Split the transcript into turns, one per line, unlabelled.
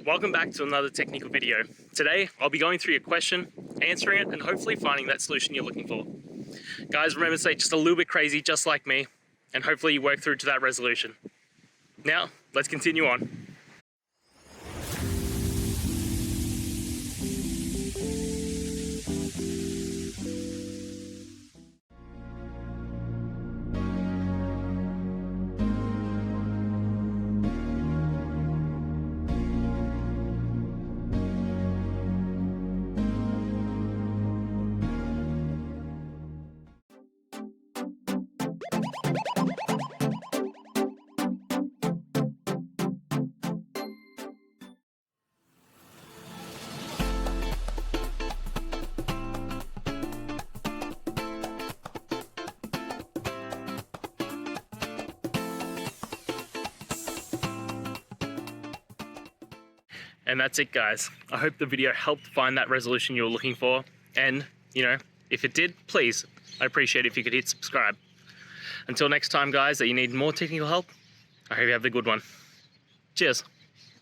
Welcome back to another technical video. Today, I'll be going through your question, answering it, and hopefully finding that solution you're looking for. Guys, remember to stay just a little bit crazy, just like me, and hopefully you work through to that resolution. Now, let's continue on. And that's it, guys. I hope the video helped find that resolution you were looking for. And, if it did, please, I'd appreciate it if you could hit subscribe. Until next time, guys, that you need more technical help, I hope you have a good one. Cheers.